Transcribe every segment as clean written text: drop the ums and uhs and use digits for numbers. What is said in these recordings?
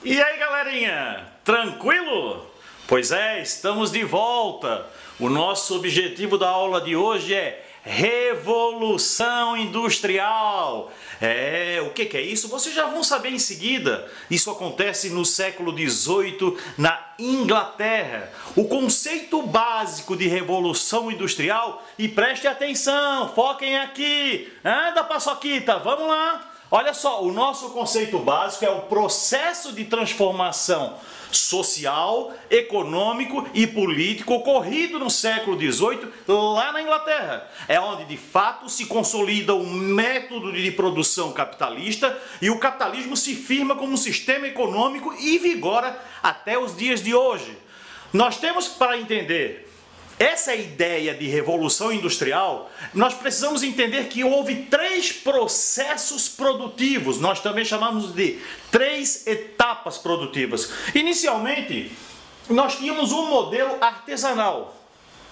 E aí, galerinha, tranquilo? Pois é, estamos de volta. O nosso objetivo da aula de hoje é Revolução Industrial. O que é isso? Vocês já vão saber em seguida. Isso acontece no século XVIII na Inglaterra. O conceito básico de Revolução Industrial, e preste atenção, foquem aqui. Anda, paçoquita, vamos lá. Olha só, o nosso conceito básico é o processo de transformação social, econômico e político ocorrido no século XVIII lá na Inglaterra. É onde de fato se consolida o método de produção capitalista e o capitalismo se firma como um sistema econômico e vigora até os dias de hoje. Nós temos para entender essa ideia de revolução industrial, nós precisamos entender que houve três processos produtivos, nós também chamamos de três etapas produtivas. Inicialmente, nós tínhamos um modelo artesanal.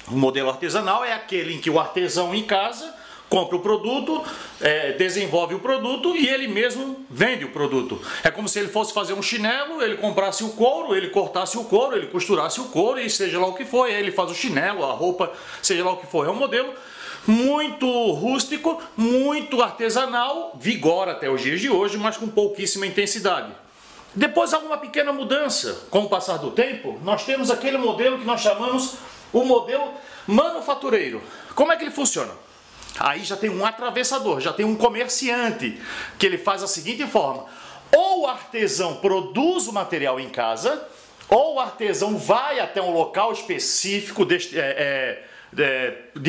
O modelo artesanal é aquele em que o artesão em casa compra o produto, desenvolve o produto e ele mesmo vende o produto. É como se ele fosse fazer um chinelo, ele comprasse o couro, ele cortasse o couro, ele costurasse o couro e seja lá o que for, ele faz o chinelo, a roupa, seja lá o que for. É um modelo muito rústico, muito artesanal, vigora até os dias de hoje, mas com pouquíssima intensidade. Depois há uma pequena mudança. Com o passar do tempo, nós temos aquele modelo que nós chamamos o modelo manufatureiro. Como é que ele funciona? Aí já tem um atravessador, já tem um comerciante, que ele faz da seguinte forma: ou o artesão produz o material em casa, ou o artesão vai até um local específico de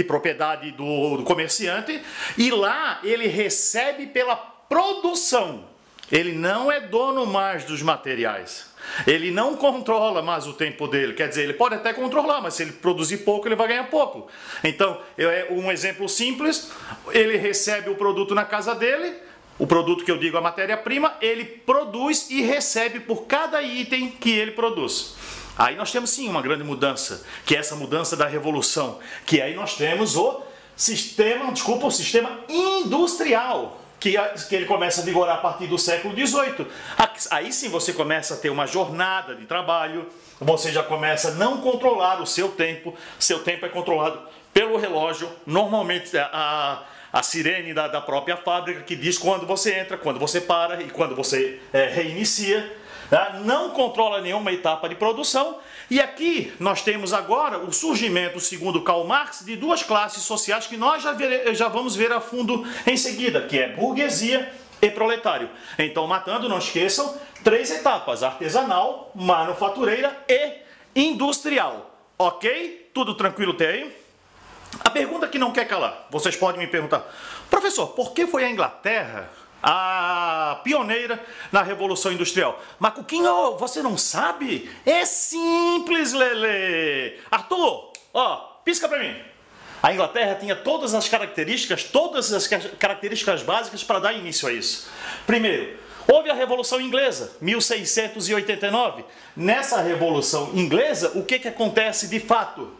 propriedade do comerciante, e lá ele recebe pela produção. Ele não é dono mais dos materiais. Ele não controla mais o tempo dele. Quer dizer, ele pode até controlar, mas se ele produzir pouco, ele vai ganhar pouco. Então, um exemplo simples: ele recebe o produto na casa dele, o produto que eu digo a matéria-prima, ele produz e recebe por cada item que ele produz. Aí nós temos sim uma grande mudança, que é essa mudança da revolução, que aí nós temos o sistema industrial. Que ele começa a vigorar a partir do século XVIII. Aí sim você começa a ter uma jornada de trabalho, você já começa a não controlar o seu tempo é controlado pelo relógio, normalmente a sirene da própria fábrica, que diz quando você entra, quando você para e quando você reinicia. Não controla nenhuma etapa de produção. E aqui nós temos agora o surgimento, segundo Karl Marx, de duas classes sociais que nós já vamos ver a fundo em seguida, que é burguesia e proletário. Então, matando, não esqueçam, três etapas: artesanal, manufatureira e industrial. Ok? Tudo tranquilo até aí? A pergunta que não quer calar, vocês podem me perguntar: professor, por que foi a Inglaterra a pioneira na Revolução Industrial? Macuquinho, você não sabe? É simples, Lele. Arthur, pisca pra mim. A Inglaterra tinha todas as características básicas para dar início a isso. Primeiro, houve a Revolução Inglesa, 1689. Nessa Revolução Inglesa, o que acontece de fato?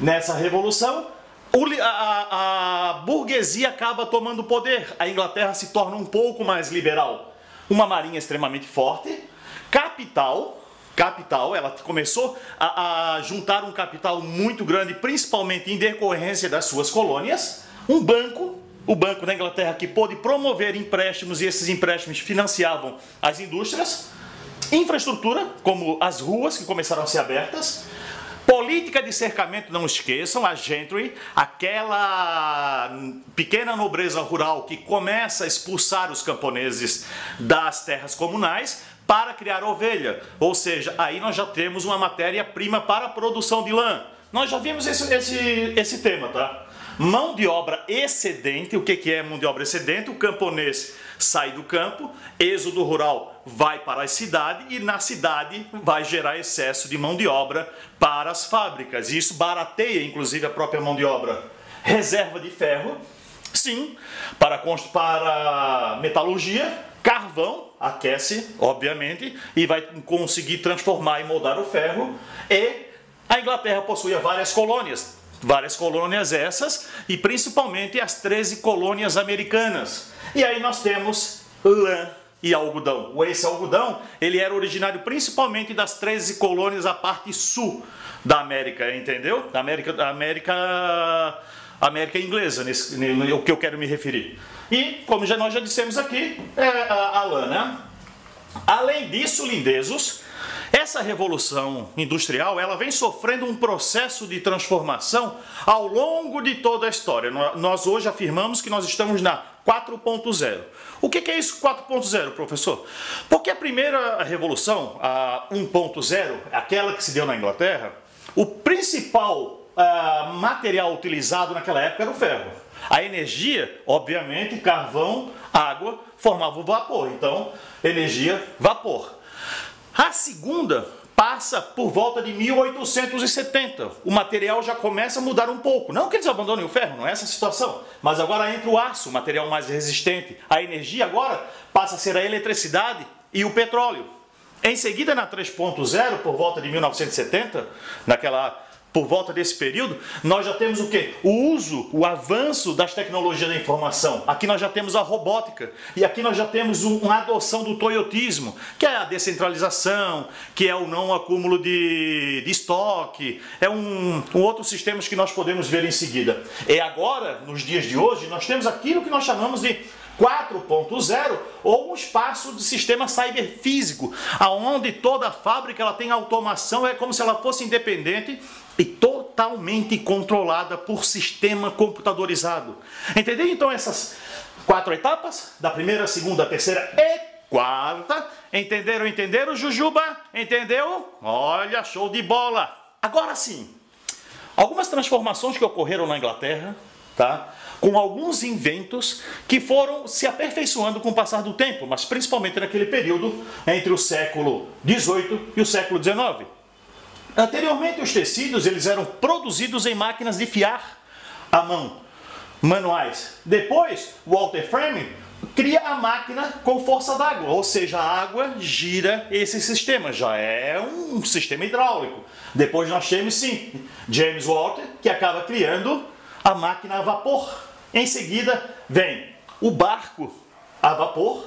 Nessa Revolução, a burguesia acaba tomando poder, a Inglaterra se torna um pouco mais liberal, uma marinha extremamente forte, capital, ela começou a juntar um capital muito grande, principalmente em decorrência das suas colônias, o Banco da Inglaterra, que pôde promover empréstimos e esses empréstimos financiavam as indústrias, infraestrutura, como as ruas que começaram a ser abertas, política de cercamento, não esqueçam, a gentry, aquela pequena nobreza rural que começa a expulsar os camponeses das terras comunais para criar ovelha. Ou seja, aí nós já temos uma matéria-prima para a produção de lã. Nós já vimos esse tema, tá? Mão de obra excedente. O que é mão de obra excedente? O camponês sai do campo, êxodo rural vai para a cidade e na cidade vai gerar excesso de mão de obra para as fábricas. E isso barateia inclusive a própria mão de obra. Reserva de ferro, sim, para metalurgia. Carvão aquece, obviamente, e vai conseguir transformar e moldar o ferro. E a Inglaterra possuía várias colônias essas, e principalmente as 13 colônias americanas. E aí nós temos lã e algodão. Esse algodão, ele era originário principalmente das 13 colônias, a parte sul da América, entendeu? Da América inglesa, o que eu quero me referir. E, como nós já dissemos aqui, a lã, né? Além disso, lindezos, essa revolução industrial, ela vem sofrendo um processo de transformação ao longo de toda a história. Nós hoje afirmamos que nós estamos na 4.0. O que é isso 4.0, professor? Porque a primeira revolução, a 1.0, aquela que se deu na Inglaterra, o principal material utilizado naquela época era o ferro. A energia, obviamente, carvão, água, formava o vapor. Então, energia, vapor. A segunda passa por volta de 1870. O material já começa a mudar um pouco. Não que eles abandonem o ferro, não é essa a situação. Mas agora entra o aço, o material mais resistente. A energia agora passa a ser a eletricidade e o petróleo. Em seguida, na 3.0, por volta de 1970, por volta desse período, nós já temos o quê? O uso, o avanço das tecnologias da informação. Aqui nós já temos a robótica. E aqui nós já temos uma adoção do toyotismo, que é a descentralização, que é o não acúmulo de estoque. É um outro sistema que nós podemos ver em seguida. E agora, nos dias de hoje, nós temos aquilo que nós chamamos de 4.0 ou um espaço de sistema cyberfísico, aonde toda a fábrica ela tem automação, é como se ela fosse independente e totalmente controlada por sistema computadorizado. Entendeu? Então essas 4 etapas, da primeira, segunda, terceira e quarta, entenderam, Jujuba? Entendeu? Olha, show de bola! Agora sim, algumas transformações que ocorreram na Inglaterra, tá? Com alguns inventos que foram se aperfeiçoando com o passar do tempo, mas principalmente naquele período entre o século XVIII e o século XIX. Anteriormente, os tecidos eles eram produzidos em máquinas de fiar à mão, manuais. Depois, Walter Fleming cria a máquina com força d'água, ou seja, a água gira esse sistema, já é um sistema hidráulico. Depois nós temos, sim, James Watt, que acaba criando a máquina a vapor. Em seguida, vem o barco a vapor.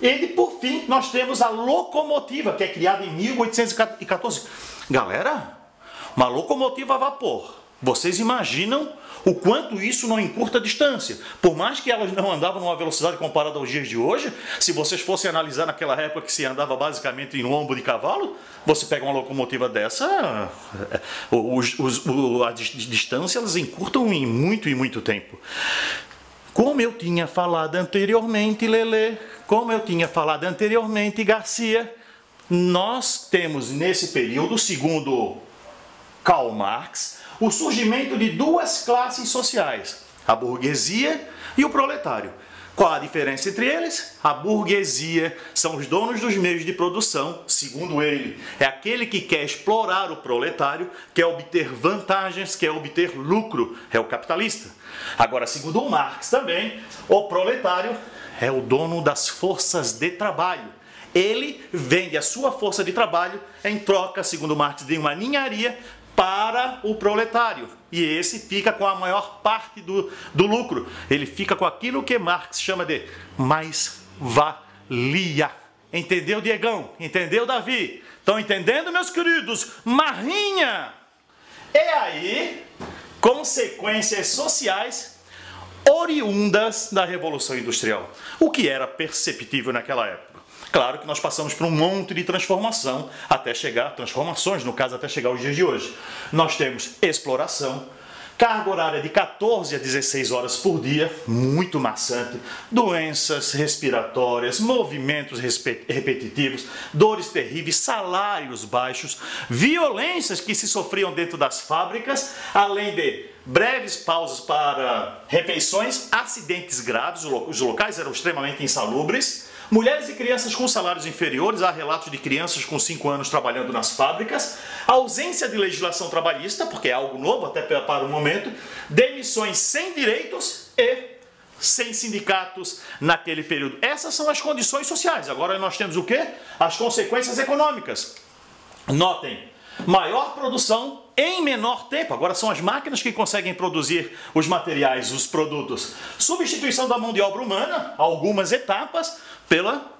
E, por fim, nós temos a locomotiva, que é criada em 1814. Galera, uma locomotiva a vapor. Vocês imaginam o quanto isso não encurta a distância? Por mais que elas não andavam numa velocidade comparada aos dias de hoje, se vocês fossem analisar naquela época que se andava basicamente em lombo de cavalo, você pega uma locomotiva dessa, as distâncias elas encurtam em muito tempo. Como eu tinha falado anteriormente, Lelê, como eu tinha falado anteriormente, Garcia, nós temos nesse período, segundo Karl Marx, o surgimento de duas classes sociais, a burguesia e o proletário. Qual a diferença entre eles? A burguesia são os donos dos meios de produção, segundo ele. É aquele que quer explorar o proletário, quer obter vantagens, quer obter lucro, é o capitalista. Agora, segundo o Marx também, o proletário é o dono das forças de trabalho. Ele vende a sua força de trabalho em troca, segundo Marx, de uma ninharia para o proletário. E esse fica com a maior parte do lucro. Ele fica com aquilo que Marx chama de mais-valia. Entendeu, Diegão? Entendeu, Davi? Estão entendendo, meus queridos? Marrinha! E aí, consequências sociais oriundas da Revolução Industrial. O que era perceptível naquela época? Claro que nós passamos por um monte de transformação até chegar, transformações, no caso, até chegar aos dias de hoje. Nós temos exploração, carga horária de 14 a 16 horas por dia, muito maçante, doenças respiratórias, movimentos repetitivos, dores terríveis, salários baixos, violências que se sofriam dentro das fábricas, além de breves pausas para refeições, acidentes graves, os locais eram extremamente insalubres, mulheres e crianças com salários inferiores, há relatos de crianças com 5 anos trabalhando nas fábricas, ausência de legislação trabalhista, porque é algo novo até para o momento, demissões sem direitos e sem sindicatos naquele período. Essas são as condições sociais. Agora nós temos o quê? As consequências econômicas. Notem, maior produção em menor tempo. Agora são as máquinas que conseguem produzir os materiais, os produtos. Substituição da mão de obra humana, algumas etapas, pela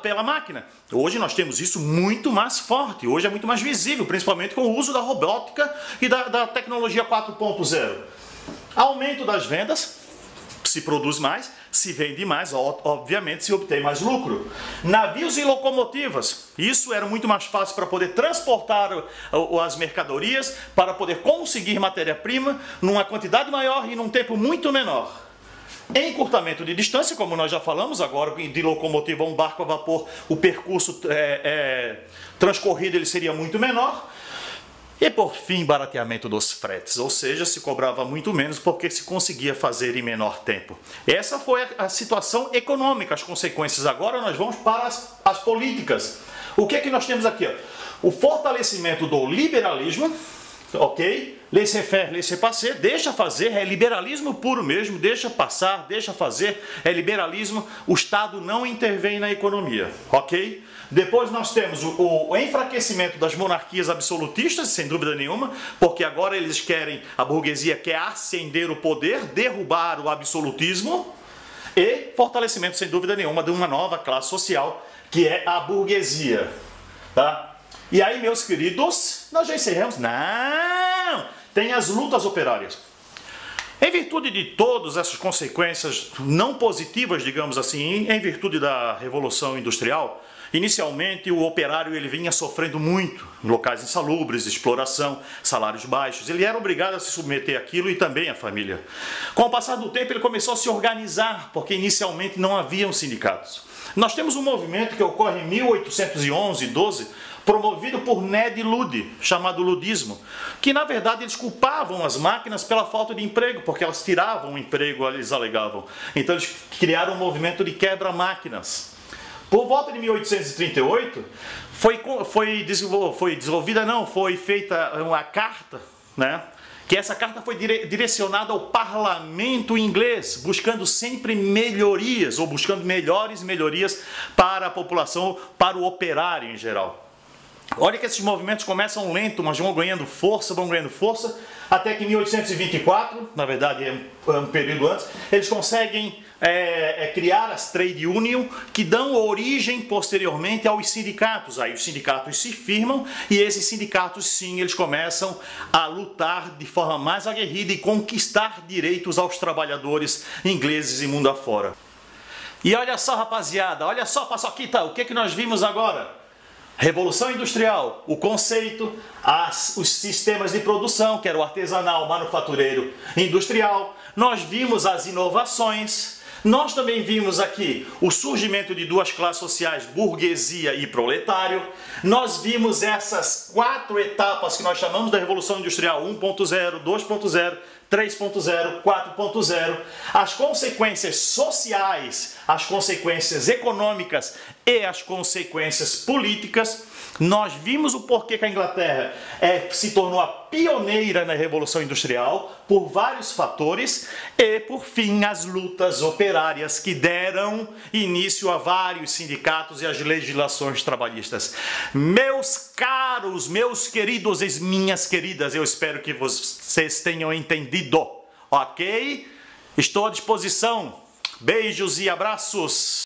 pela máquina. Hoje nós temos isso muito mais forte, hoje é muito mais visível, principalmente com o uso da robótica e da tecnologia 4.0. Aumento das vendas, se produz mais, se vende mais, obviamente se obtém mais lucro. Navios e locomotivas, isso era muito mais fácil para poder transportar as mercadorias, para poder conseguir matéria-prima numa quantidade maior e num tempo muito menor. Encurtamento de distância, como nós já falamos, agora de locomotiva a um barco a vapor, o percurso transcorrido ele seria muito menor. E por fim, barateamento dos fretes, ou seja, se cobrava muito menos porque se conseguia fazer em menor tempo. Essa foi a situação econômica, as consequências. Agora nós vamos para as políticas. O que é que nós temos aqui? O fortalecimento do liberalismo, ok? Laissez-faire, laissez-passer, deixa fazer, é liberalismo puro mesmo, deixa passar, deixa fazer, é liberalismo, o Estado não intervém na economia, ok? Depois nós temos o enfraquecimento das monarquias absolutistas, sem dúvida nenhuma, porque agora eles querem, a burguesia quer ascender o poder, derrubar o absolutismo, e fortalecimento, sem dúvida nenhuma, de uma nova classe social, que é a burguesia, tá? E aí, meus queridos, nós já encerramos? Não! Tem as lutas operárias. Em virtude de todas essas consequências não positivas, digamos assim, em virtude da Revolução Industrial, inicialmente o operário ele vinha sofrendo muito em locais insalubres, exploração, salários baixos. Ele era obrigado a se submeter àquilo e também a família. Com o passar do tempo ele começou a se organizar, porque inicialmente não haviam sindicatos. Nós temos um movimento que ocorre em 1811, 12, promovido por Ned Ludd, chamado ludismo, que na verdade eles culpavam as máquinas pela falta de emprego, porque elas tiravam o emprego, eles alegavam. Então eles criaram um movimento de quebra-máquinas. Por volta de 1838, foi feita uma carta, né? Que essa carta foi direcionada ao parlamento inglês, buscando sempre melhorias, ou buscando melhorias para a população, para o operário em geral. Olha que esses movimentos começam lento, mas vão ganhando força, até que em 1824, na verdade é um período antes, eles conseguem criar as trade union, que dão origem posteriormente aos sindicatos. Aí os sindicatos se firmam e esses sindicatos sim, eles começam a lutar de forma mais aguerrida e conquistar direitos aos trabalhadores ingleses e mundo afora. E olha só, rapaziada, olha só, Paçoquita, o que nós vimos agora? Revolução Industrial, o conceito, os sistemas de produção, que era o artesanal, manufatureiro, industrial. Nós vimos as inovações. Nós também vimos aqui o surgimento de duas classes sociais, burguesia e proletário. Nós vimos essas 4 etapas que nós chamamos da Revolução Industrial 1.0, 2.0, 3.0, 4.0, as consequências sociais, as consequências econômicas e as consequências políticas. Nós vimos o porquê que a Inglaterra se tornou a pioneira na Revolução Industrial por vários fatores e, por fim, as lutas operárias que deram início a vários sindicatos e as legislações trabalhistas. Meus caros, meus queridos e minhas queridas, eu espero que vocês tenham entendido, ok? Estou à disposição. Beijos e abraços.